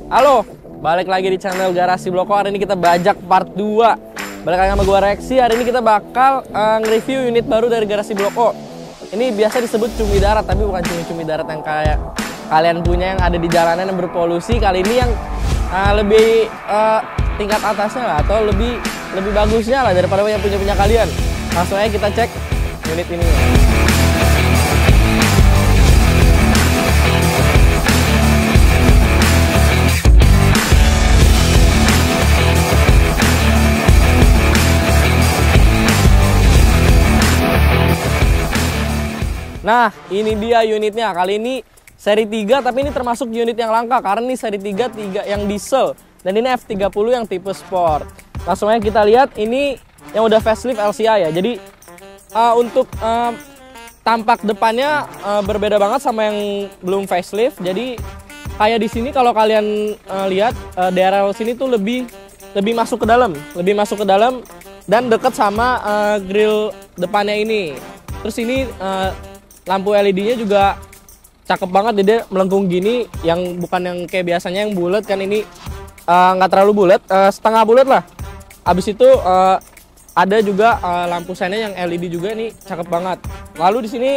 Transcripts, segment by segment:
Halo, balik lagi di channel Garasi Bloko. Hari ini kita bajak part 2. Balik lagi sama gua Rexy. Hari ini kita bakal nge-review unit baru dari Garasi Bloko. Ini biasa disebut cumi darat, tapi bukan cumi-cumi darat yang kayak kalian punya yang ada di jalanan yang berpolusi. Kali ini yang lebih tingkat atasnya lah, atau lebih bagusnya lah daripada yang punya kalian. Langsung aja kita cek unit ini. Nah, ini dia unitnya. Kali ini seri 3, tapi ini termasuk unit yang langka karena ini seri 3 yang diesel dan ini F30 yang tipe sport. Langsung aja kita lihat, ini yang udah facelift LCI ya. Jadi untuk tampak depannya berbeda banget sama yang belum facelift. Jadi kayak di sini kalau kalian lihat daerah sini tuh lebih masuk ke dalam dan deket sama grill depannya ini. Terus ini lampu LED-nya juga cakep banget, dia melengkung gini, yang bukan yang kayak biasanya yang bulat kan. Ini nggak terlalu bulat, setengah bulat lah. Habis itu ada juga lampu seinnya yang LED juga, ini cakep banget. Lalu di sini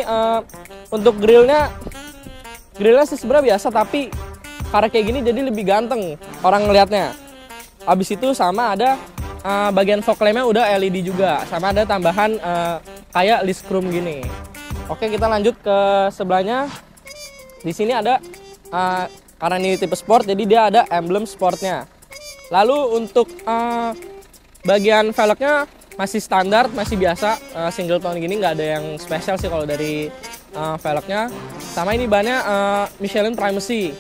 untuk grillnya sih sebenarnya biasa, tapi karena kayak gini jadi lebih ganteng orang ngelihatnya. Habis itu sama ada bagian fog lamp-nya udah LED juga, sama ada tambahan kayak list chrome gini. Oke, kita lanjut ke sebelahnya. Di sini ada karena ini tipe sport, jadi dia ada emblem sportnya. Lalu untuk bagian velgnya masih standar, masih biasa, single tone gini, nggak ada yang spesial sih kalau dari velgnya. Sama ini bannya Michelin Primacy.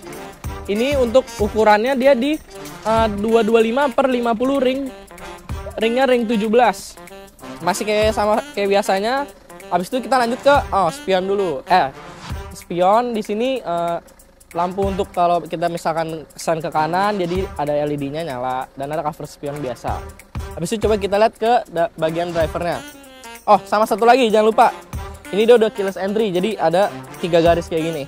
Ini untuk ukurannya dia di 225/50 ring. Ringnya ring 17. Masih sama kayak biasanya. Habis itu kita lanjut ke spion dulu. Spion di sini lampu untuk kalau kita misalkan kesan ke kanan, jadi ada LED-nya nyala dan ada cover spion biasa. Habis itu coba kita lihat ke bagian drivernya. Oh, sama satu lagi jangan lupa. Ini dia udah keyless entry, jadi ada 3 garis kayak gini.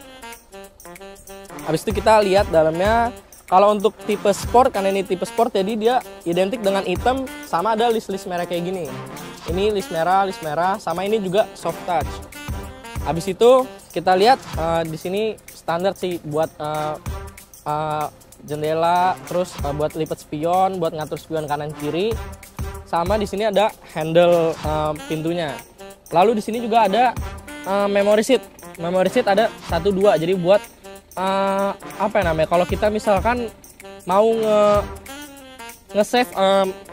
Habis itu kita lihat dalamnya. Kalau untuk tipe sport, karena ini tipe sport, jadi dia identik dengan hitam, sama ada list merah kayak gini. Ini list merah, sama ini juga soft touch. Habis itu kita lihat di sini standar sih buat jendela, terus buat lipat spion, buat ngatur spion kanan kiri. Sama di sini ada handle pintunya. Lalu di sini juga ada memory seat. Memory seat ada 1-2, jadi buat apa namanya, kalau kita misalkan mau nge-save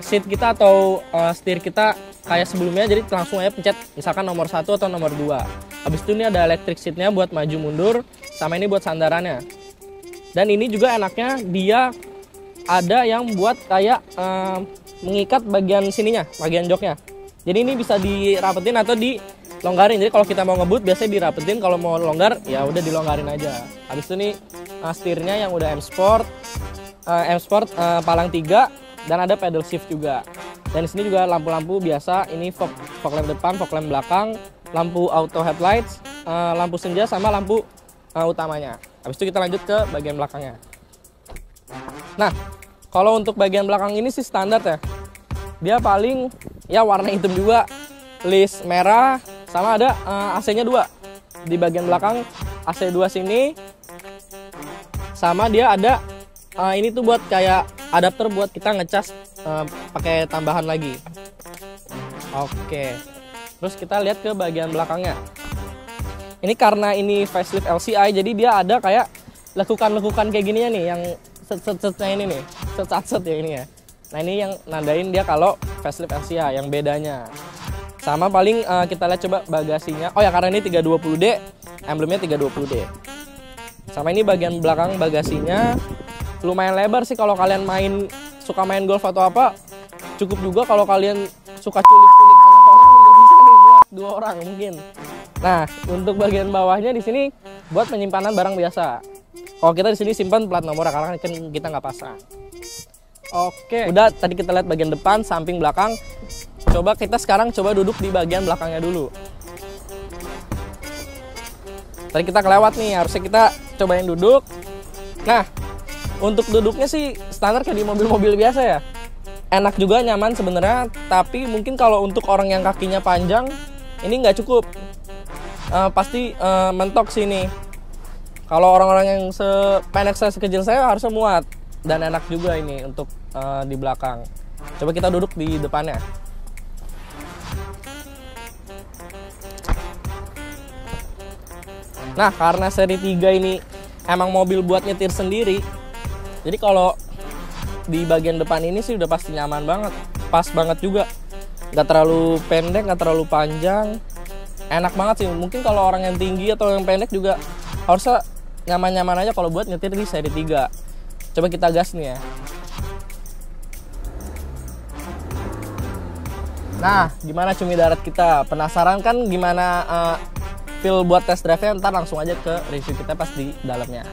seat kita atau setir kita kayak sebelumnya, jadi langsung aja pencet misalkan nomor 1 atau nomor 2. Habis itu ini ada electric seatnya buat maju mundur, sama ini buat sandarannya. Dan ini juga enaknya dia ada yang buat kayak mengikat bagian sininya, bagian joknya. Jadi ini bisa dirapetin atau dilonggarin. Jadi kalau kita mau ngebut biasanya dirapetin, kalau mau longgar ya udah dilonggarin aja. Habis itu nih setirnya yang udah M Sport palang 3 dan ada pedal shift juga. Dan di sini juga lampu-lampu biasa, ini fog lamp depan, fog lamp belakang, lampu auto headlights, lampu senja sama lampu utamanya. Habis itu kita lanjut ke bagian belakangnya. Nah, kalau untuk bagian belakang ini sih standar ya. Dia paling ya warna hitam juga, list merah, sama ada AC-nya 2 di bagian belakang, AC 2 sini. Sama dia ada ini tuh buat kayak adapter buat kita ngecas pakai tambahan lagi. Oke, terus kita lihat ke bagian belakangnya. Ini karena ini facelift LCI, jadi dia ada kayak lekukan kayak gininya nih, yang set-setnya ini nih, set ya ini ya. Nah, ini yang nandain dia kalau facelift LCI, yang bedanya. Sama paling kita lihat coba bagasinya. Oh ya, karena ini 320D, emblemnya 320D. Sama ini bagian belakang bagasinya lumayan lebar sih, kalau kalian suka main golf atau apa, cukup juga. Kalau kalian suka culik-culik anak orang juga bisa nih buat 2 orang mungkin. Nah, untuk bagian bawahnya di sini buat penyimpanan barang biasa. Kalau kita di sini simpan plat nomor karena kan kita nggak pasang. Oke, udah tadi kita lihat bagian depan, samping, belakang. Coba kita sekarang duduk di bagian belakangnya dulu. Tadi kita kelewat nih, harusnya kita cobain duduk. Nah, Untuk duduknya sih standar kayak di mobil-mobil biasa ya. Enak juga, nyaman sebenarnya. Tapi mungkin kalau untuk orang yang kakinya panjang, ini nggak cukup. Pasti mentok sini. Kalau orang-orang yang sependek saya, sekecil saya harusnya muat. Dan enak juga ini untuk di belakang. Coba kita duduk di depannya. Nah, karena seri 3 ini emang mobil buat nyetir sendiri, jadi kalau di bagian depan ini sih udah pasti nyaman banget. Pas banget juga, nggak terlalu pendek, nggak terlalu panjang. Enak banget sih. Mungkin kalau orang yang tinggi atau yang pendek juga harusnya nyaman-nyaman aja kalau buat nyetir di seri 3. Coba kita gas nih ya. Nah, gimana cumi darat kita? Penasaran kan gimana feel buat test drive-nya? Ntar langsung aja ke review kita pas di dalamnya.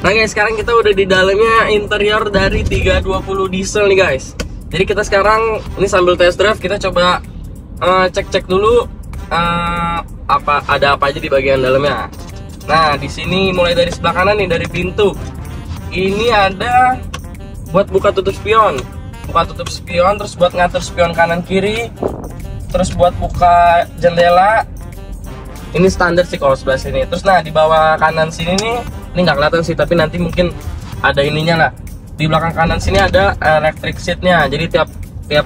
Nah guys, sekarang kita udah di dalamnya interior dari 320 diesel nih guys. Jadi kita sekarang ini sambil test drive kita coba cek-cek dulu ada apa aja di bagian dalamnya. Nah di sini mulai dari sebelah kanan nih, dari pintu ini ada buat buka tutup spion, terus buat ngatur spion kanan kiri, terus buat buka jendela. Ini standar sih kalau sebelah sini. Terus nah di bawah kanan sini nih, ini nggak kelihatan sih tapi nanti mungkin ada ininya lah. Di belakang kanan sini ada electric seatnya. Jadi tiap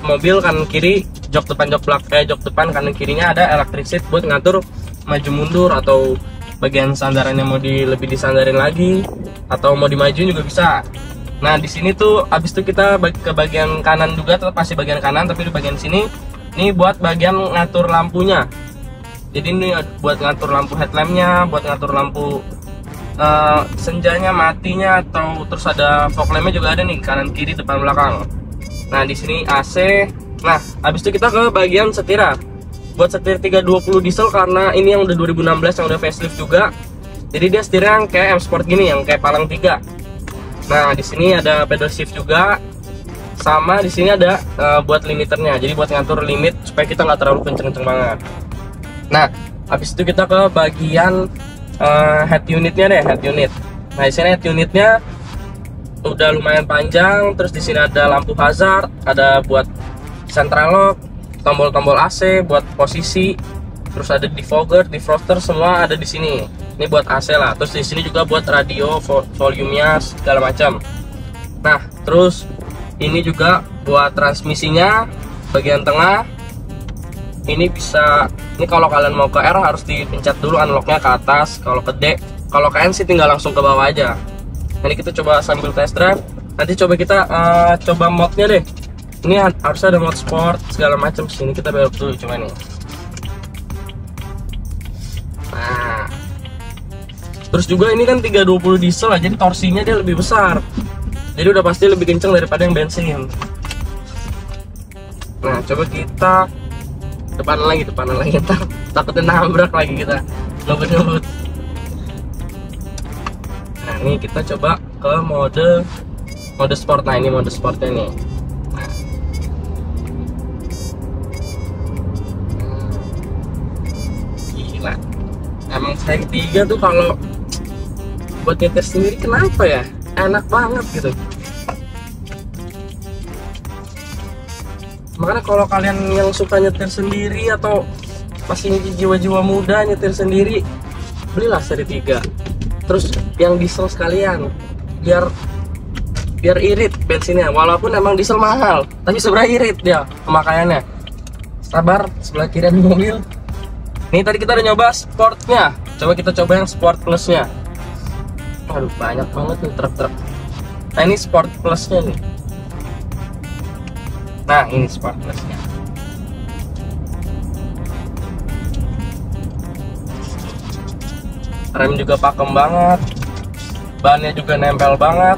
mobil kanan kiri, jok depan kanan kirinya ada electric seat buat ngatur maju mundur atau bagian sandaran yang mau lebih disandarin lagi atau mau dimajuin juga bisa. Nah di sini tuh abis itu kita ke bagian kanan juga, tetap masih bagian kanan tapi di bagian sini ini buat bagian ngatur lampunya. Jadi ini buat ngatur lampu headlampnya, buat ngatur lampu senjanya, matinya, atau terus ada fog lampnya juga ada nih kanan kiri depan belakang. Nah di sini AC. Nah habis itu kita ke bagian setirnya. Buat setir 320 diesel karena ini yang udah 2016 yang udah facelift juga. Jadi dia setirnya yang kayak M Sport gini, yang kayak palang 3. Nah di sini ada pedal shift juga. Sama di sini ada buat limiternya. Jadi buat ngatur limit supaya kita nggak terlalu kenceng-kenceng banget. Nah habis itu kita ke bagian head unitnya deh, head unit. Nah di sini head unitnya udah lumayan panjang. Terus di sini ada lampu hazard, ada buat central lock, tombol-tombol AC buat posisi, terus ada defogger, defroster, semua ada di sini. Ini buat AC lah. Terus di sini juga buat radio, volumenya segala macam. Nah terus ini juga buat transmisinya bagian tengah. Ini bisa, ini kalau kalian mau ke R harus dipencet dulu unlocknya ke atas. Kalau ke D, kalau ke N sih tinggal langsung ke bawah aja. Ini kita coba sambil test drive. Nanti coba kita coba modnya deh. Ini harusnya ada mod sport segala macam. Sini kita belok dulu coba nih. Nah, terus juga ini kan 320 diesel lah, jadi torsinya dia lebih besar. Jadi udah pasti lebih kenceng daripada yang bensin. Nah coba kita depanan lagi, ntar takutnya nabrak lagi kita ngebut. Nah ini kita coba ke mode sport. Nah ini mode sportnya nih. Nah. Gila, emang seri 3 tuh kalau buat nyetir sendiri kenapa ya enak banget gitu. Makanya kalau kalian yang suka nyetir sendiri atau masih jiwa-jiwa muda nyetir sendiri, belilah seri 3. Terus yang diesel sekalian, biar irit bensinnya. Walaupun emang diesel mahal, tapi sebenarnya irit dia pemakaiannya. Sabar, sebelah kiri ada mobil. Nih tadi kita udah nyoba sportnya, coba kita coba yang sport plusnya. Aduh banyak banget nih truk-truk. Nah ini sport plusnya nih. Nah ini sport plusnya. Rem juga pakem banget, bannya juga nempel banget.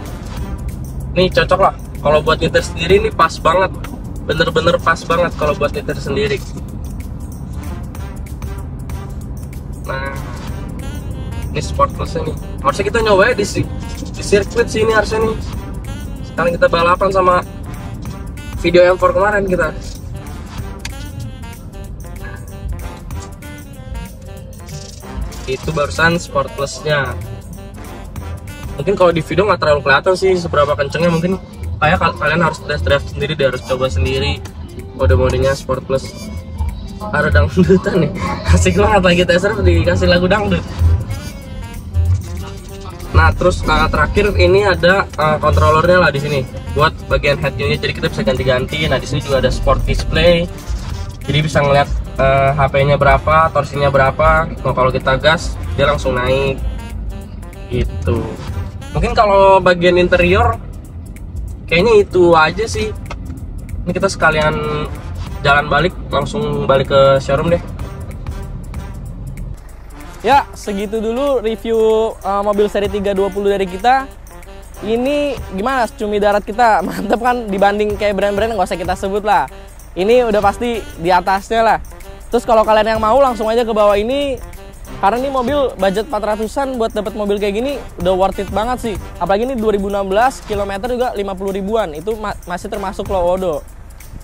Nih cocok lah kalau buat nyetir sendiri, ini pas banget, bener-bener pas banget kalau buat nyetir sendiri. Nah nih Sport Plus ini. Harusnya kita nyoba di sirkuit sini harusnya nih. Sekarang kita balapan sama video M4 kemarin kita. Itu barusan Sport Plusnya. Mungkin kalau di video nggak terlalu kelihatan sih seberapa kencengnya, mungkin kayak kalian harus test drive sendiri, dia harus coba sendiri mode-modenya Sport Plus. Ada dangdutan nih, asik banget lagi test drive dikasih lagu dangdut. Nah terus terakhir ini ada controllernya lah di sini buat bagian head unit, jadi kita bisa ganti-ganti. Nah di sini juga ada sport display, jadi bisa ngeliat HP-nya berapa, torsinya berapa. Nah, kalau kita gas dia langsung naik gitu. Mungkin kalau bagian interior kayaknya itu aja sih. Ini kita sekalian jalan balik, langsung balik ke showroom deh. Ya, segitu dulu review mobil seri 320 dari kita. Ini gimana cumi darat kita? Mantep kan dibanding kayak brand-brand nggak usah kita sebut lah. Ini udah pasti di atasnya lah. Terus kalau kalian yang mau langsung aja ke bawah ini. Karena ini mobil budget 400-an buat dapat mobil kayak gini udah worth it banget sih. Apalagi ini 2016, kilometer juga 50 ribuan. Itu masih termasuk low odo.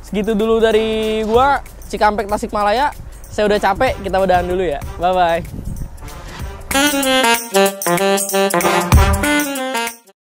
Segitu dulu dari gua, Cikampek Tasikmalaya. Saya udah capek, kita udahan dulu ya. Bye-bye.